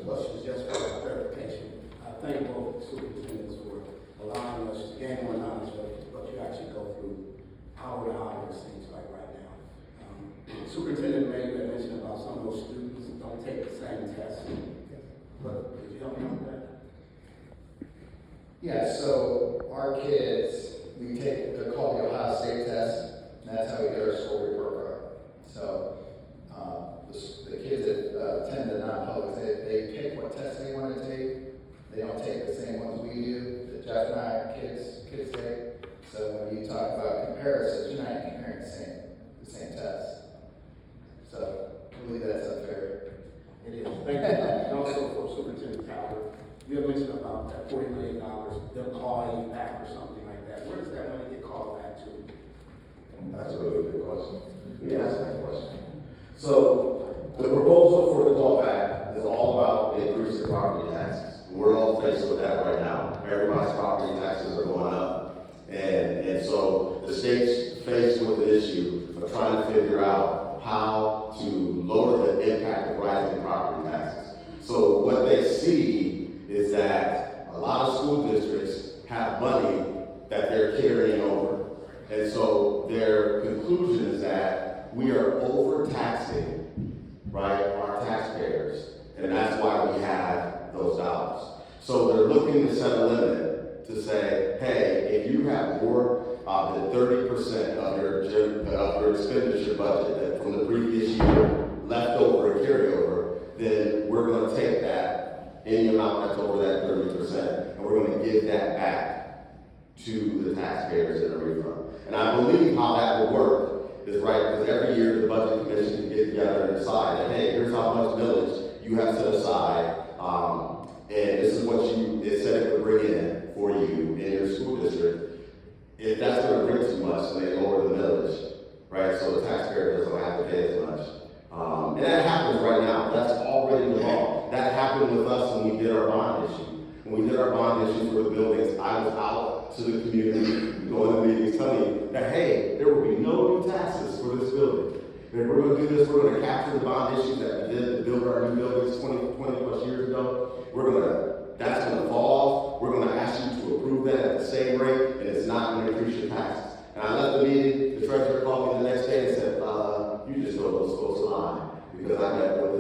questions just for clarification. I thank both superintendents for allowing us to gain more knowledge of what you actually go through, how the hires things like right now. Superintendent made a mention about some of those students who don't take the same test. But could you help me with that? Yeah, so our kids, we take, they're called the Ohio State test, and that's how we get our school report card. So, the kids that attend the non-public, they pick what tests they want to take. They don't take the same ones we do, that Jeff and I, kids take. So when you talk about comparisons, you're not comparing the same tests. So I believe that's unfair. It is. Thank you. And also for Superintendent Calvert, you have mentioned about that $40 million, they'll call you back or something like that. Where does that money get called back to? That's a really good question. We asked that question. So the proposal for the callback is all about the increase in property taxes. We're all faced with that right now. Everybody's property taxes are going up. And so the state's faced with the issue of trying to figure out how to lower the impact of rising property taxes. So what they see is that a lot of school districts have money that they're carrying over. And so their conclusion is that we are overtaxing, right, our taxpayers. And that's why we have those dollars. So they're looking to set a limit to say, hey, if you have more than 30% of your expenditure budget from the previous year left over and carryover, then we're going to take that, any amount that's over that 30%, and we're going to give that back to the taxpayers in a refund. And I believe how that will work is right, because every year the budget commission can get together and decide that, hey, here's how much millage you have set aside, and this is what it said it would bring in for you in your school district. If that's going to bring too much, then they lower the millage, right? So the taxpayer doesn't have to pay as much. And that happens right now. That's already the law. That happened with us when we did our bond issue. When we did our bond issue for the buildings, I was out to the community, going to meetings, telling that, hey, there will be no new taxes for this building. If we're going to do this, we're going to capture the bond issue that we did to build our new buildings 20 plus years ago. That's going to fall off. We're going to ask you to approve that at the same rate, and it's not going to increase your taxes. And I left the meeting, the treasurer called me the next day and said, you just told those folks a lie. Because I met with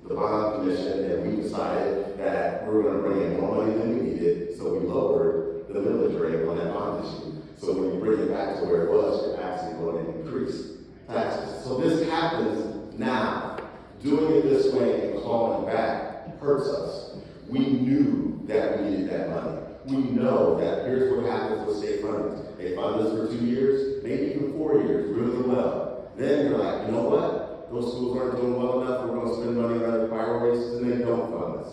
the bond commission, and we decided that we were going to bring in more money than we needed, so we lowered the millage rate on that bond issue. So when you bring it back to where it was, you're actually going to increase taxes. So this happens now. Doing it this way and clawing back hurts us. We knew that we needed that money. We know that here's what happens with state funding. They fund us for 2 years, maybe even 4 years, really well. Then you're like, you know what? Those schools aren't doing well enough. We're going to spend money on other priorities, and they don't fund us.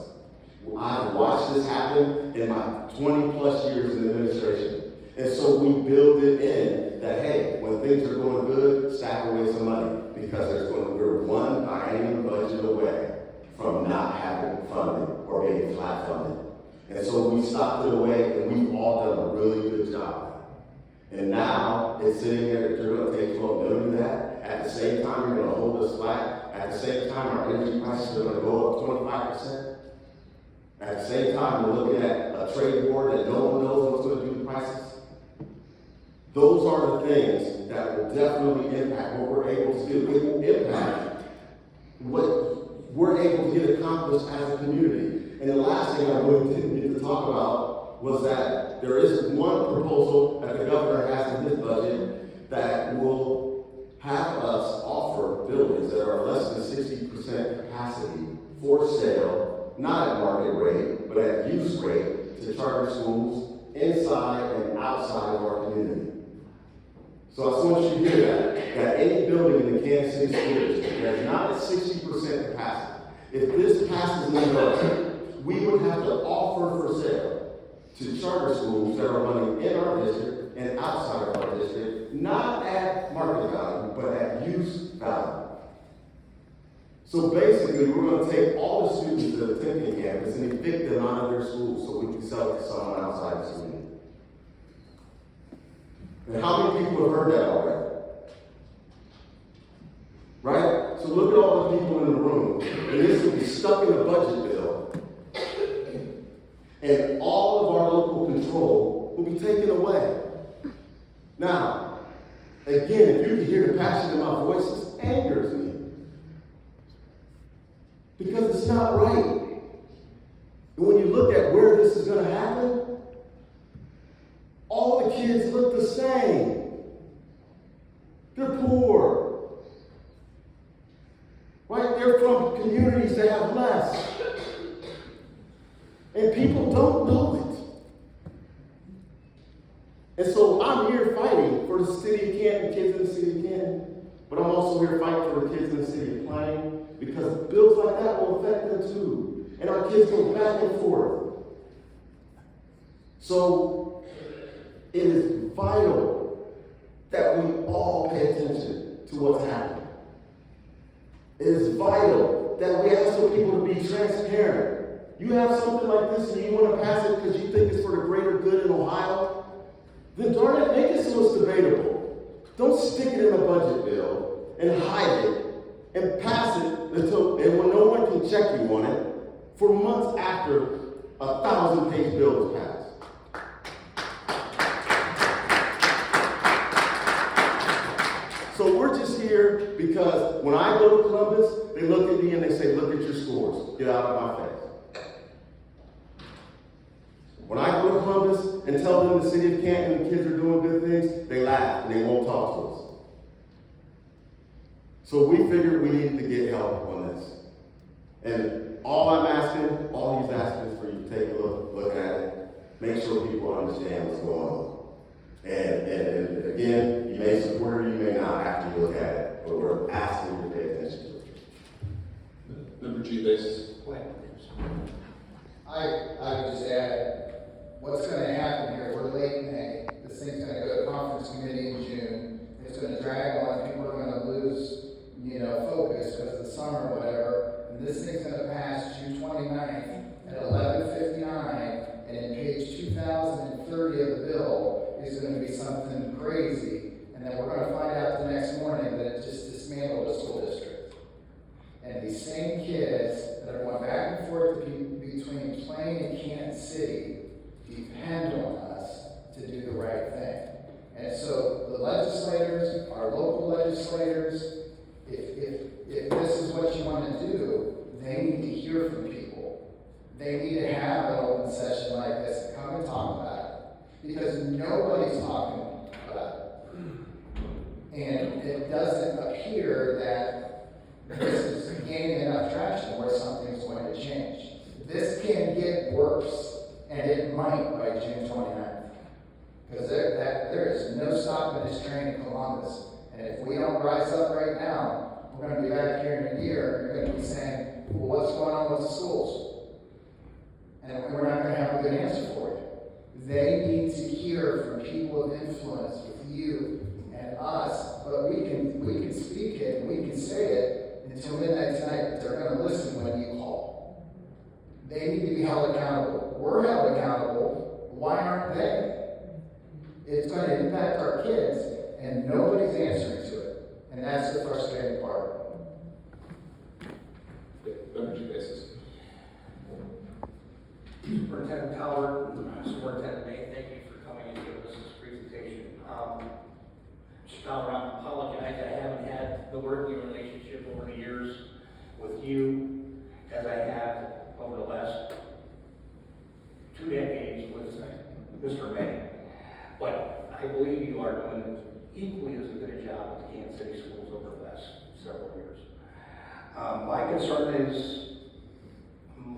I've watched this happen in my 20 plus years in administration. And so we build it in that, hey, when things are going good, stack away some money, because we're one biennium budget away from not having funding or being flat funded. And so we stopped it away, and we've all done a really good job. And now it's sitting there that you're going to take $12 million of that. At the same time, you're going to hold us flat. At the same time, our energy prices are going to go up 25%. At the same time, we're looking at a trade war that no one knows what's going to do to prices. Those are the things that will definitely impact what we're able to do. It will impact what we're able to get accomplished as a community. And the last thing I really didn't get to talk about was that there is one proposal that the governor has in his budget that will have us offer buildings that are less than 60% capacity for sale, not at market rate, but at use rate, to charter schools inside and outside of our community. So I just want you to hear that any building in the Kansas City School District that is not at 60% capacity, if this passes in the budget, we would have to offer for sale to charter schools that are running in our district and outside of our district, not at market value, but at use value. So basically, we're going to take all the students that attend the campus and evict them out of their schools so we can sell it to someone outside the school. And how many people have heard that already? Right? So look at all the people in the room. And stuck in a budget bill, and all of our local control will be taken away. Now, again, if you can hear the passion in my voice, it angers me. Because it's not right. And when you look at where this is going to happen, all the kids look the same. They're poor. Right? They're from communities that have less. And people don't know it. And so I'm here fighting for the city of Canton, kids in the city of Canton, but I'm also here fighting for the kids in the city of Plain, because bills like that will affect them too. And our kids go back and forth. So it is vital that we all pay attention to what's happening. It is vital that we ask for people to be transparent. You have something like this and you want to pass it because you think it's for the greater good in Ohio, then darn it, make it so it's debatable. Don't stick it in a budget bill and hide it and pass it and when no one can check you on it for months after a 1,000-page bill is passed. So we're just here because when I go to Columbus, they look at me and they say, look at your scores. Get out of my face. When I go to Columbus and tell them the city of Canton the kids are doing good things, they laugh and they won't talk to us. So we figured we needed to get help on this. And all he's asking is for you to take a look at it, make sure people understand what's going on. And again, you may support it, you may not after you look at it, but we're asking you to pay attention to it. Member G. Basis. I would just add, what's going to happen here, we're late in May, this thing's going to go to conference committee in June, it's going to drag on, people are going to lose, focus because of the summer or whatever, and this thing's going to pass June 29th at 11:59, and in page 2030 of the bill is going to be something crazy, and then we're going to find out the next morning that it just dismantled the school district. And these same kids that are going back and forth between Plain and Canton City depend on us to do the right thing. And so the legislators, our local legislators, if this is what you want to do, they need to hear from people. They need to have an open session like this and come and talk about it. Because nobody's talking about it. And it doesn't appear that this is gaining enough traction where something's going to change. This can get worse, and it might by June 29th. Because there is no stopping this train in Columbus. And if we don't rise up right now, we're going to be back here in a year, and you're going to be saying, well, what's going on with the schools? And we're not going to have a good answer for it. They need to hear from people of influence with you and us, but we can speak it, and we can say it until midnight tonight, but they're going to listen when you call. They need to be held accountable. We're held accountable. Why aren't they? It's going to impact our kids, and nobody's answering to it. And that's the frustrating part. Member G. Basis. Superintendent Howard, Superintendent May, thank you for coming and giving us this presentation. Mr. Howard, I apologize, I haven't had the working relationship over the years with you as I have over the last 2 decades with Mr. May. But I believe you are doing equally as good a job with the Kansas City schools over the last several years. My concern is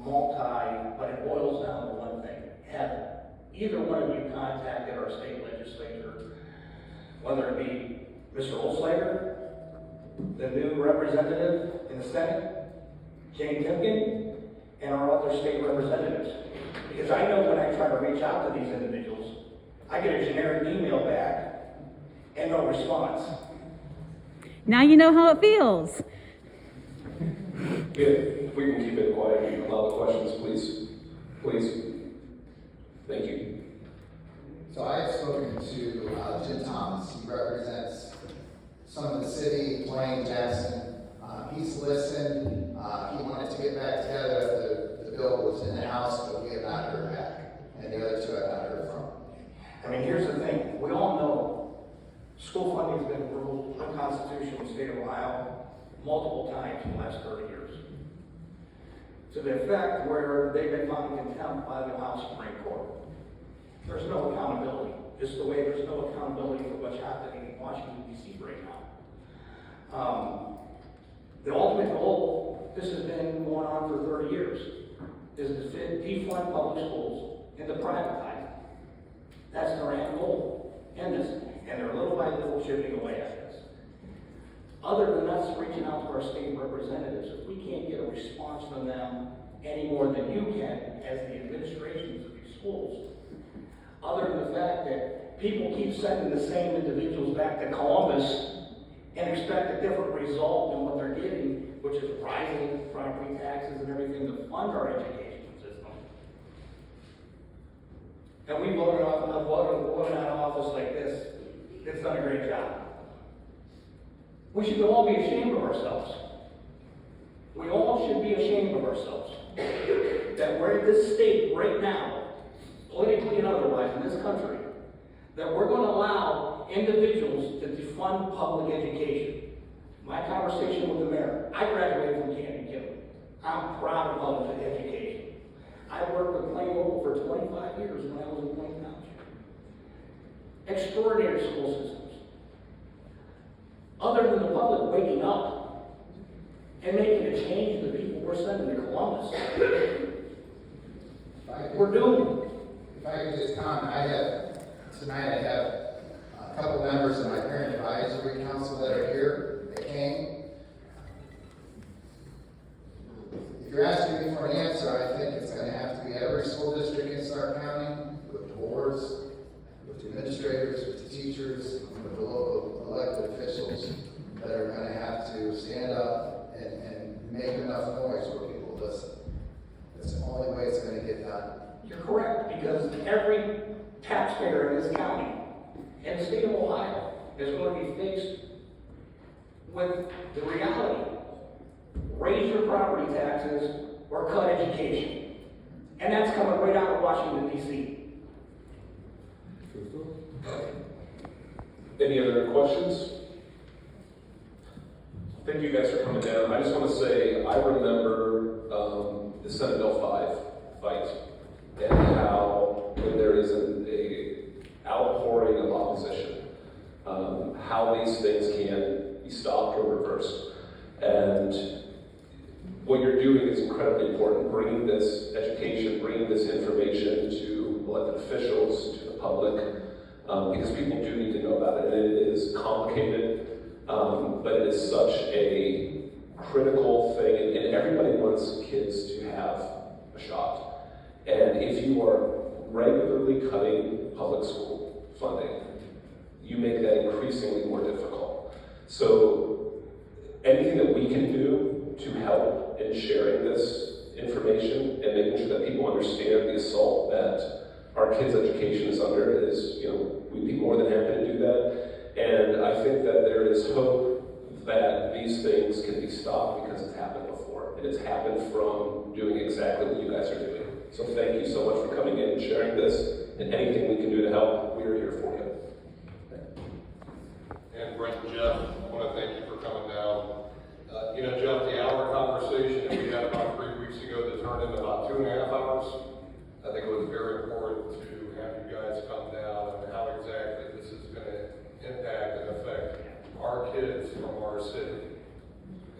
but it boils down to one thing. Have either one of you contacted our state legislature, whether it be Mr. Olslager, the new representative in the Senate, Jane Timken, and our other state representatives? Because I know when I try to reach out to these individuals, I get a generic email back and no response. Now you know how it feels. If we can keep it quiet and allow the questions, please. Please. Thank you. So I have spoken to Jim Thomas. He represents some of the city, Plain, Jackson. He's listened. He wanted to get back together been ruled unconstitutional in the state of Ohio multiple times in the last 30 years. To the effect where they've been found in contempt by the Ohio Supreme Court. There's no accountability, just the way there's no accountability for what's happening in Washington, D.C. right now. The ultimate goal, this has been going on for 30 years, is to defund public schools and to privatize them. That's their end goal in this, and they're little by little chipping away at this. Other than us reaching out to our state representatives, if we can't get a response from them any more than you can as the administrations of these schools, other than the fact that people keep sending the same individuals back to Columbus and expect a different result than what they're getting, which is rising property taxes and everything to fund our education system. And we voted out of office like this, it's done a great job. We should all be ashamed of ourselves. We all should be ashamed of ourselves. That we're in this state right now, politically and otherwise in this country, that we're going to allow individuals to defund public education. My conversation with the mayor, I graduated from Canton. I'm proud of public education. I worked with Plain Local for 25 years when I was in Plain Township. Extraordinary school systems. Other than the public waking up and making a change to the people we're sending to Columbus, we're doomed. If I could just comment, tonight I have a couple members of my parent advisory council that are here, that came. If you're asking me for an answer, I think it's gonna have to be every school district in Stark County, with the boards, with the administrators, with the teachers, with the local elected officials that are gonna have to stand up and make enough noise where people listen. That's the only way it's gonna get done. You're correct, because every taxpayer in this county and the state of Ohio is going to be faced with the reality. Raise your property taxes or cut education. And that's coming right out of Washington, D.C. Any other questions? Thank you guys for coming down. I just want to say, I remember the Senate Bill 5 fight, and how when there is a outpouring of opposition, how these things can be stopped or reversed. And what you're doing is incredibly important, bringing this education, bringing this information to elected officials, to the public, because people do need to know about it. And it is complicated, but it is such a critical thing, and everybody wants kids to have a shot. And if you are regularly cutting public school funding, you make that increasingly more difficult. So anything that we can do to help in sharing this information and making sure that people understand the assault that our kids' education is under is, we'd be more than happy to do that. And I think that there is hope that these things can be stopped because it's happened before. And it's happened from doing exactly what you guys are doing. So thank you so much for coming in and sharing this, and anything we can do to help, we are here for you. And Brent and Jeff, I want to thank you for coming down. Jeff, the hour conversation that we had about 3 weeks ago that turned into about 2.5 hours, I think it was very important to have you guys come down and how exactly this is going to impact and affect our kids from our city.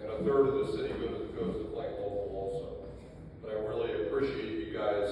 And a third of the city goes to Plain Local also. But I really appreciate you guys